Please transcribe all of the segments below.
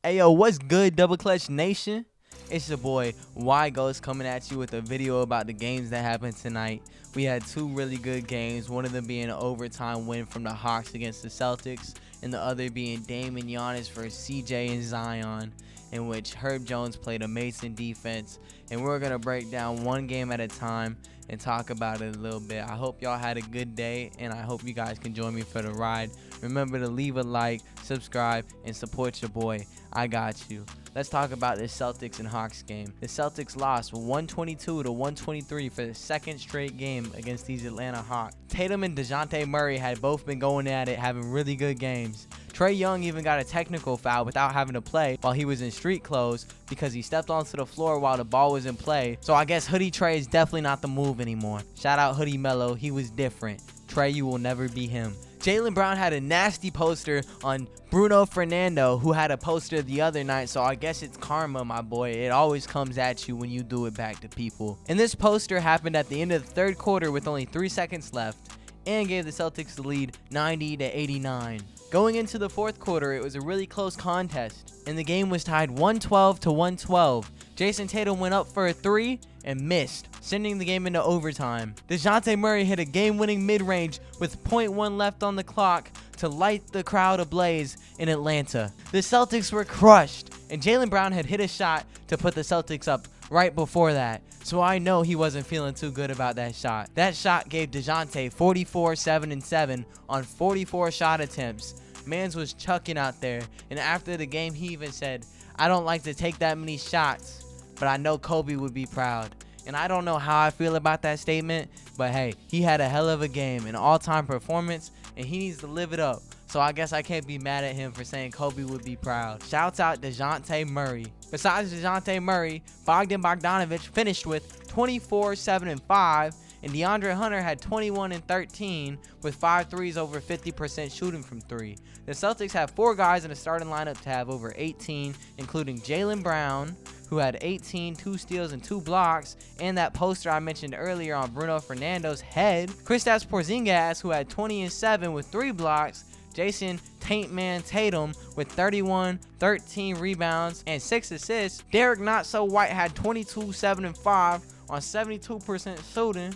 Hey yo, what's good, Double Clutch Nation? It's your boy Y Ghost coming at you with a video about the games that happened tonight. We had two really good games, one of them being an overtime win from the Hawks against the Celtics, and the other being Dame and Giannis versus CJ and Zion, in which Herb Jones played amazing defense. And we're going to break down one game at a time and talk about it a little bit. I hope y'all had a good day, and I hope you guys can join me for the ride. Remember to leave a like, subscribe, and support your boy. I got you. Let's talk about this Celtics and Hawks game. The Celtics lost 122 to 123 for the second straight game against these Atlanta Hawks. Tatum and DeJounte Murray had both been going at it, having really good games. Trae Young even got a technical foul without having to play while he was in street clothes because he stepped onto the floor while the ball was in play. So I guess Hoodie Trae is definitely not the move anymore. Shout out Hoodie Mello, he was different. Trae, you will never be him. Jaylen Brown had a nasty poster on Bruno Fernando, who had a poster the other night, so I guess it's karma, my boy. It always comes at you when you do it back to people. And this poster happened at the end of the third quarter with only 3 seconds left and gave the Celtics the lead 90 to 89. Going into the fourth quarter, it was a really close contest, and the game was tied 112 to 112. Jason Tatum went up for a 3 and missed, sending the game into overtime. DeJounte Murray hit a game-winning mid-range with 0.1 left on the clock to light the crowd ablaze in Atlanta. The Celtics were crushed, and Jaylen Brown had hit a shot to put the Celtics up right before that, so I know he wasn't feeling too good about that shot. That shot gave DeJounte 44, 7, and 7 on 44 shot attempts. Mans was chucking out there, and after the game he even said, "I don't like to take that many shots, but I know Kobe would be proud." And I don't know how I feel about that statement, but hey, he had a hell of a game, an all-time performance, and he needs to live it up. So I guess I can't be mad at him for saying Kobe would be proud. Shouts out DeJounte Murray. Besides DeJounte Murray, Bogdan Bogdanovic finished with 24, 7, and 5, and DeAndre Hunter had 21 and 13 with 5 threes over 50% shooting from 3. The Celtics have 4 guys in the starting lineup to have over 18, including Jaylen Brown, who had 18, 2 steals, and 2 blocks, and that poster I mentioned earlier on Bruno Fernando's head. Kristaps Porzingis, who had 20 and 7 with 3 blocks. Jason Taintman Tatum with 31, 13 rebounds, and 6 assists. Derek Not So White had 22, 7, and 5 on 72% shooting.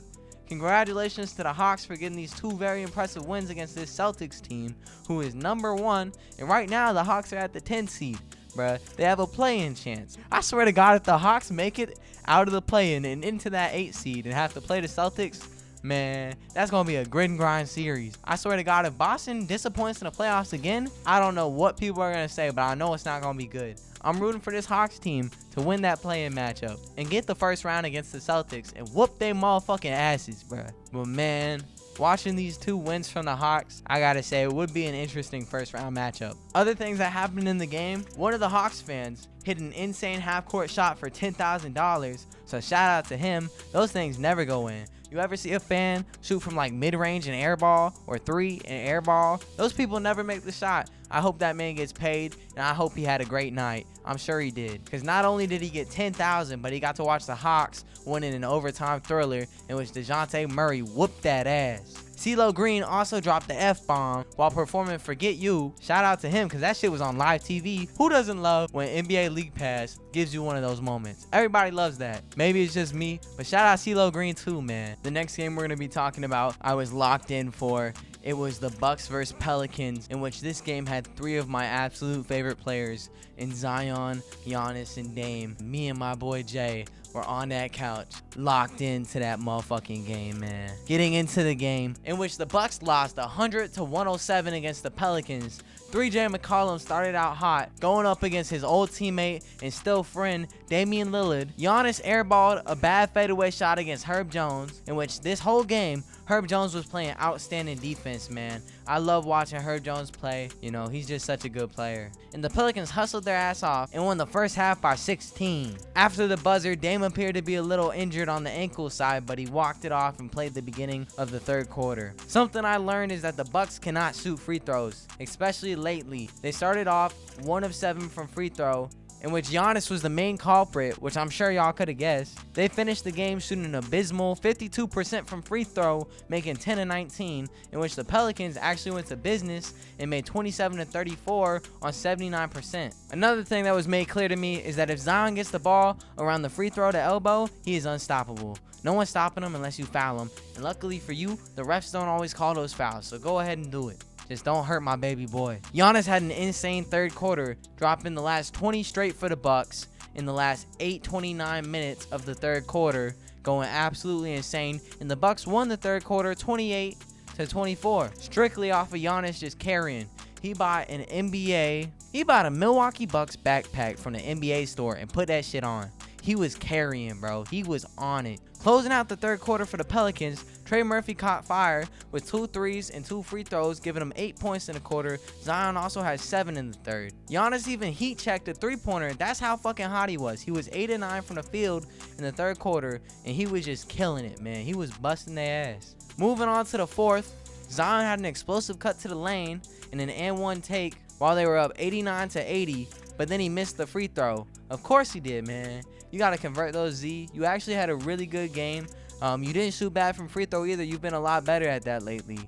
Congratulations to the Hawks for getting these 2 very impressive wins against this Celtics team, who is number 1, and right now the Hawks are at the 10th seed. Bruh, they have a play-in chance. I swear to God, if the Hawks make it out of the play-in and into that 8th seed and have to play the Celtics, man, that's going to be a grit and grind series. I swear to God, if Boston disappoints in the playoffs again, I don't know what people are going to say, but I know it's not going to be good. I'm rooting for this Hawks team to win that play-in matchup and get the first round against the Celtics and whoop their motherfucking asses, bruh. But man, watching these 2 wins from the Hawks, I gotta say, it would be an interesting first-round matchup. Other things that happened in the game, one of the Hawks fans hit an insane half-court shot for $10,000, so shout out to him. Those things never go in. You ever see a fan shoot from like mid-range and airball or 3 and airball? Those people never make the shot. I hope that man gets paid, and I hope he had a great night. I'm sure he did, because not only did he get $10,000, but he got to watch the Hawks win in an overtime thriller in which DeJounte Murray whooped that ass. CeeLo Green also dropped the F-bomb while performing Forget You. Shout out to him, because that shit was on live TV. Who doesn't love when NBA League Pass gives you one of those moments? Everybody loves that. Maybe it's just me, but shout out CeeLo Green too, man. The next game we're going to be talking about, I was locked in for. It was the Bucks versus Pelicans, in which this game had 3 of my absolute favorite players in Zion, Giannis, and Dame. Me and my boy Jay were on that couch, locked into that motherfucking game, man. Getting into the game, in which the Bucks lost 100 to 107 against the Pelicans. 3J McCollum started out hot, going up against his old teammate and still friend, Damian Lillard. Giannis airballed a bad fadeaway shot against Herb Jones, in which this whole game, Herb Jones was playing outstanding defense, man. I love watching Herb Jones play. You know, he's just such a good player. And the Pelicans hustled their ass off and won the first half by 16. After the buzzer, Dame appeared to be a little injured on the ankle side, but he walked it off and played the beginning of the third quarter. Something I learned is that the Bucks cannot shoot free throws, especially lately. They started off 1 of 7 from free throw in which Giannis was the main culprit, which I'm sure y'all could have guessed. They finished the game shooting an abysmal 52% from free throw, making 10 of 19, in which the Pelicans actually went to business and made 27 of 34 on 79%. Another thing that was made clear to me is that if Zion gets the ball around the free throw to elbow, he is unstoppable. No one's stopping him unless you foul him, and luckily for you, the refs don't always call those fouls, so go ahead and do it. Just don't hurt my baby boy. Giannis had an insane third quarter, dropping the last 20 straight for the Bucks in the last 8:29 minutes of the third quarter, going absolutely insane, and the Bucks won the third quarter 28-24, strictly off of Giannis just carrying. He bought a Milwaukee Bucks backpack from the NBA store and put that shit on. He was carrying, bro. He was on it. Closing out the third quarter for the Pelicans, Trey Murphy caught fire with 2 threes and 2 free throws, giving him 8 points in the quarter. Zion also had 7 in the third. Giannis even heat checked a 3-pointer. That's how fucking hot he was. He was 8 of 9 from the field in the third quarter, and he was just killing it, man. He was busting their ass. Moving on to the fourth, Zion had an explosive cut to the lane and an and-one take while they were up 89-80, but then he missed the free throw. Of course he did, man. You got to convert those, Z. You actually had a really good game. You didn't shoot bad from free throw either. You've been a lot better at that lately.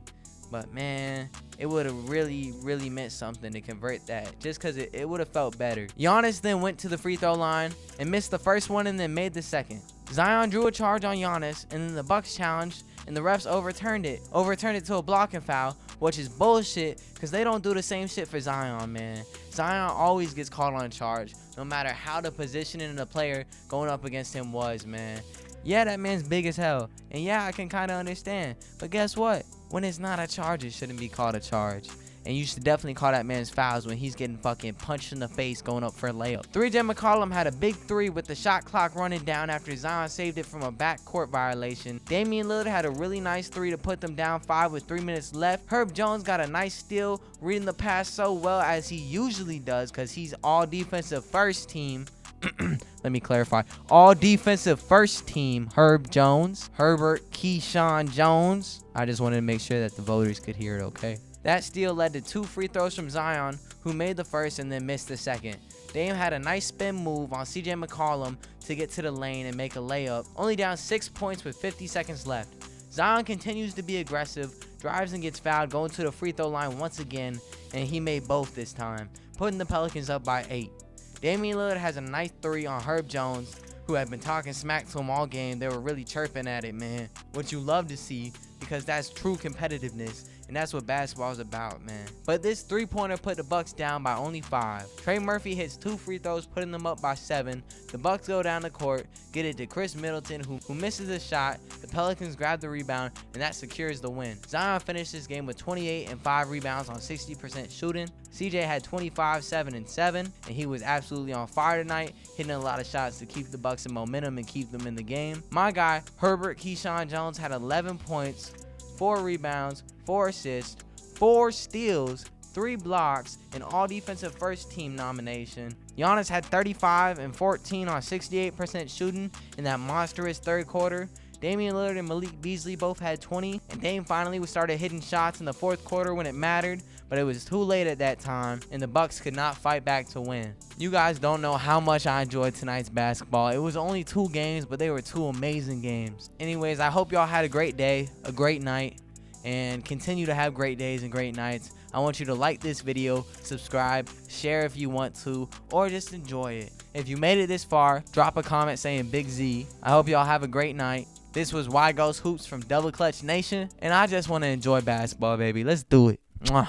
But, man, it would have really, really meant something to convert that, just because it would have felt better. Giannis then went to the free throw line and missed the first one and then made the second. Zion drew a charge on Giannis, and then the Bucks challenged, and the refs overturned it to a blocking foul, which is bullshit because they don't do the same shit for Zion, man. Zion always gets called on charge, no matter how the positioning of the player going up against him was, man. Yeah, that man's big as hell, and yeah, I can kind of understand, but guess what? When it's not a charge, it shouldn't be called a charge. And you should definitely call that man's fouls when he's getting fucking punched in the face going up for a layup. 3J McCollum had a big 3 with the shot clock running down after Zion saved it from a backcourt violation. Damian Lillard had a really nice 3 to put them down 5 with 3 minutes left. Herb Jones got a nice steal, reading the pass so well as he usually does because he's all defensive first team. Let me clarify. All defensive first team, Herb Jones. Herbert Keyshawn Jones. I just wanted to make sure that the voters could hear it, okay? That steal led to 2 free throws from Zion, who made the first and then missed the second. Dame had a nice spin move on CJ McCollum to get to the lane and make a layup, only down 6 points with 50 seconds left. Zion continues to be aggressive, drives and gets fouled, going to the free throw line once again, and he made both this time, putting the Pelicans up by 8. Damian Lillard has a nice 3 on Herb Jones, who had been talking smack to him all game. They were really chirping at it, man. What you love to see, because that's true competitiveness, and that's what basketball is about, man. But this 3-pointer put the Bucks down by only 5. Trey Murphy hits 2 free throws, putting them up by 7. The Bucks go down the court, get it to Chris Middleton, who misses a shot. The Pelicans grab the rebound, and that secures the win. Zion finished this game with 28 and 5 rebounds on 60% shooting. CJ had 25, 7, and 7, and he was absolutely on fire tonight, hitting a lot of shots to keep the Bucks in momentum and keep them in the game. My guy, Herbert Keyshawn Jones, had 11 points, 4 rebounds, 4 assists, 4 steals, 3 blocks, and all defensive first team nomination. Giannis had 35 and 14 on 68% shooting in that monstrous third quarter. Damian Lillard and Malik Beasley both had 20, and Dame finally started hitting shots in the fourth quarter when it mattered, but it was too late at that time, and the Bucks could not fight back to win. You guys don't know how much I enjoyed tonight's basketball. It was only 2 games, but they were 2 amazing games. Anyways, I hope y'all had a great day, a great night, and continue to have great days and great nights. I want you to like this video, subscribe, share if you want to, or just enjoy it. If you made it this far, drop a comment saying Big Z. I hope y'all have a great night. This was Why Goes Hoops from Double Clutch Nation, and I just want to enjoy basketball, baby. Let's do it. Mwah.